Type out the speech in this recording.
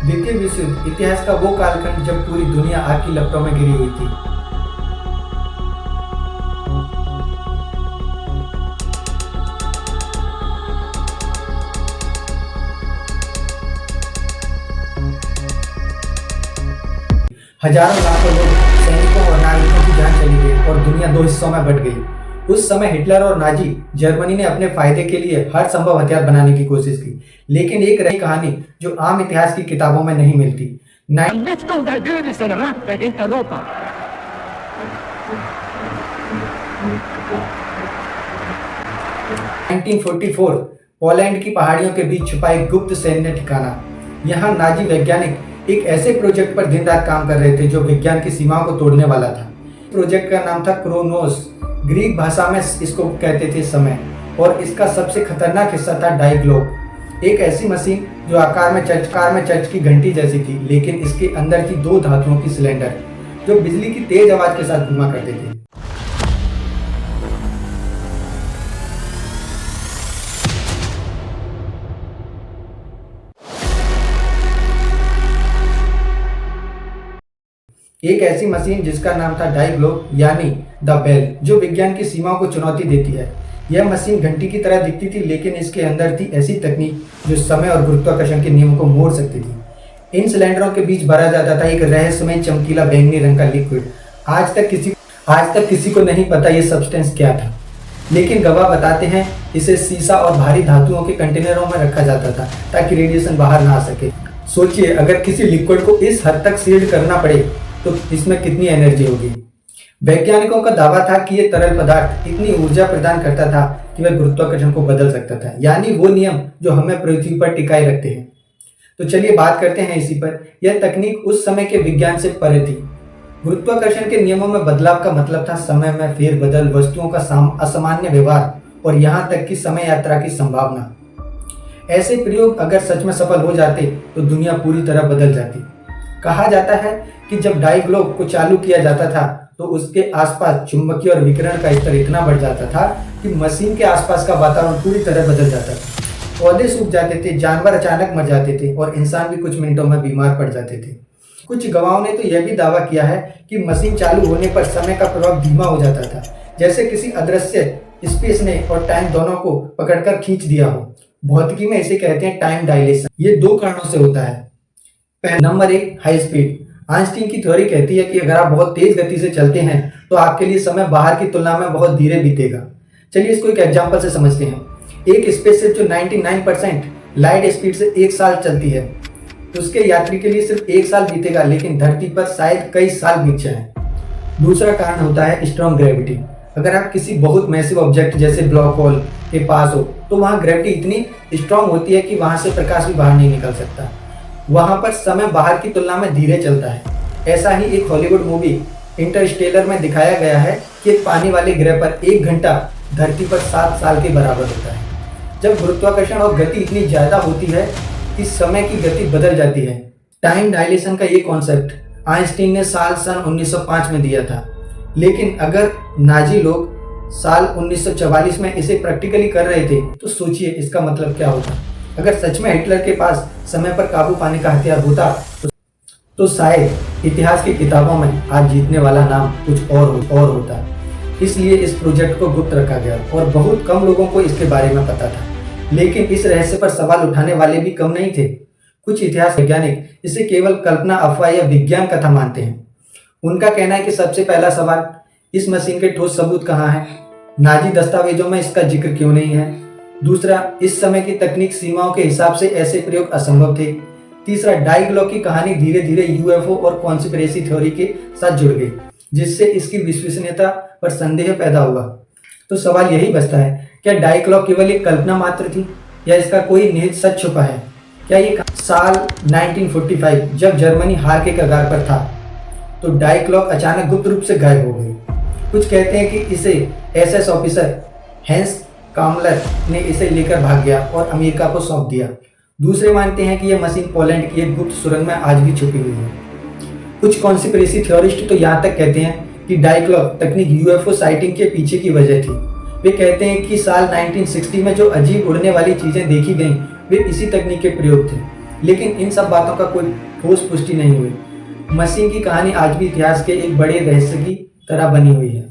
द्वितीय विश्व युद्ध इतिहास का वो कालखंड जब पूरी दुनिया आग की लपटों में घिरी हुई थी। हजारों लाखों लोग, सैनिकों और नागरिकों की जान चली गई और दुनिया दो हिस्सों में बट गई। उस समय हिटलर और नाजी जर्मनी ने अपने फायदे के लिए हर संभव हथियार बनाने की कोशिश की, लेकिन एक रही कहानी जो आम इतिहास की किताबों में नहीं मिलती। Vernichtung der jüdischen Rasse in Europa. 1944 Poland की पहाड़ियों के बीच छुपा एक गुप्त सैन्य ठिकाना। यहाँ नाजी वैज्ञानिक एक ऐसे प्रोजेक्ट पर दिन रात काम कर रहे थे जो विज्ञान की सीमाओं को तोड़ने वाला था। प्रोजेक्ट का नाम था क्रोनोस, ग्रीक भाषा में इसको कहते थे समय, और इसका सबसे खतरनाक हिस्सा था डाइग्लोब, एक ऐसी मशीन जो आकार में चर्च की घंटी जैसी थी, लेकिन इसके अंदर थी दो धातुओं की सिलेंडर जो बिजली की तेज आवाज के साथ घुमा करते थे। एक ऐसी मशीन जिसका नाम था डाइग्लोब यानी द बेल, जो विज्ञान की सीमाओं को चुनौती देती है। यह मशीन घंटी की तरह दिखती थी, लेकिन इसके अंदर थी ऐसी तकनीक जो समय और गुरुत्वाकर्षण के नियमों को मोड़ सकती थी। इन सिलेंडरों के बीच भरा जाता था एक रहस्यमय चमकीला बैंगनी रंग का लिक्विड। आज तक किसी को नहीं पता ये सब्सटेंस क्या था, लेकिन गवाह बताते हैं इसे सीसा और भारी धातुओं के कंटेनरों में रखा जाता था ताकि रेडिएशन बाहर ना आ सके। सोचिए, अगर किसी लिक्विड को इस हद तक सील्ड करना पड़े तो इसमें कितनी एनर्जी होगी। वैज्ञानिकों का दावा था कि यह तरल पदार्थ इतनी ऊर्जा प्रदान करता था कि वह गुरुत्वाकर्षण को बदल सकता था, यानी वो नियम जो हमें पृथ्वी पर टिकाए रखते हैं। तो चलिए बात करते हैं इसी पर। यह तकनीक उस समय के विज्ञान से परे थी। गुरुत्वाकर्षण के नियमों में बदलाव का मतलब था समय में फेरबदल, वस्तुओं का असामान्य व्यवहार और यहाँ तक कि समय यात्रा की संभावना। ऐसे प्रयोग अगर सच में सफल हो जाते तो दुनिया पूरी तरह बदल जाती। कहा जाता है कि जब डाइग्लोब को चालू किया जाता था तो उसके आसपास चुंबकीय और विकिरण का स्तर इतना बढ़ जाता था कि मशीन के आसपास का वातावरण पूरी तरह बदल जाता था। पौधे सूख जाते थे, जानवर अचानक मर जाते थे और इंसान भी कुछ मिनटों में बीमार पड़ जाते थे। कुछ गवाहों ने तो यह भी दावा किया है कि मशीन चालू होने पर समय का प्रभाव धीमा हो जाता था, जैसे किसी अदृश्य स्पेस ने और टाइम दोनों को पकड़कर खींच दिया हो। भौतिकी में इसे कहते हैं टाइम डायलेशन। ये दो कारणों से होता है। Number 1, high speed. आइंस्टीन की थ्योरी कहती है कि अगर आप बहुत तेज गति से चलते हैं तो आपके लिए समय बाहर की तुलना में बहुत धीरे बीतेगा। चलिए इसको एक एग्जांपल से समझते हैं। एक स्पेसशिप जो 99% लाइट स्पीड से 1 साल चलती है, उसके यात्री के लिए सिर्फ 1 साल बीतेगा, लेकिन धरती पर शायद कई साल बीत जाएं। दूसरा कारण होता है स्ट्रॉन्ग ग्रेविटी। अगर आप किसी बहुत मैसिव ऑब्जेक्ट जैसे ब्लैक होल के पास हो तो वहाँ ग्रेविटी इतनी स्ट्रॉन्ग होती है कि वहाँ से प्रकाश भी बाहर नहीं निकल सकता। वहाँ पर समय बाहर की तुलना में धीरे चलता है। ऐसा ही एक हॉलीवुड मूवी इंटरस्टेलर में दिखाया गया है कि एक पानी वाले ग्रह पर 1 घंटा धरती पर 7 साल के बराबर होता है। जब गुरुत्वाकर्षण और गति इतनी ज़्यादा होती है कि समय की गति बदल जाती है। टाइम डायलेशन का ये कॉन्सेप्ट आइंस्टीन ने सन 1905 में दिया था, लेकिन अगर नाजी लोग साल 1944 में इसे प्रैक्टिकली कर रहे थे तो सोचिए इसका मतलब क्या होता। अगर सच में हिटलर के पास समय पर काबू पाने का हथियार होता तो शायद इतिहास की किताबों में आज जीतने वाला नाम कुछ और होता। इसलिए इस प्रोजेक्ट को गुप्त रखा गया और बहुत कम लोगों को इसके बारे में पता था, लेकिन इस रहस्य पर सवाल उठाने वाले भी कम नहीं थे। कुछ इतिहास वैज्ञानिक इसे केवल कल्पना, अफवाह या विज्ञान कथा मानते हैं। उनका कहना है कि सबसे पहला सवाल, इस मशीन के ठोस सबूत कहाँ हैं? नाजी दस्तावेजों में इसका जिक्र क्यों नहीं है? दूसरा, इस समय की तकनीक सीमाओं के हिसाब से ऐसे प्रयोग असंभव थे। तीसरा, डाइग्लोब की कहानी धीरे धीरे यूएफओ और कॉन्स्पिरेसी थ्योरी के साथ जुड़ गई, जिससे इसकी विश्वसनीयता पर संदेह पैदा हुआ। तो सवाल यही बचता है, क्या डाइग्लोब केवल एक कल्पना मात्र थी या इसका कोई निहित सच छुपा है? क्या ये साल 1945 जब जर्मनी हार के कगार पर था तो डाइग्लोब अचानक गुप्त रूप से गायब हो गई? कुछ कहते हैं कि इसे एसएस ऑफिसर हैंस कामलर ने इसे लेकर भाग गया और अमेरिका को सौंप दिया। दूसरे मानते हैं कि यह मशीन पोलैंड की एक गुप्त सुरंग में आज भी छुपी हुई है। कुछ कॉन्स्पिरेसी थ्योरिस्ट तो यहाँ तक कहते हैं कि डाइग्लोब तकनीक यूएफओ साइटिंग के पीछे की वजह थी। वे कहते हैं कि साल 1960 में जो अजीब उड़ने वाली चीजें देखी गईं वे इसी तकनीक के प्रयोग थे। लेकिन इन सब बातों का कोई ठोस पुष्टि नहीं हुई। मशीन की कहानी आज भी इतिहास के एक बड़े रहस्य की तरह बनी हुई है।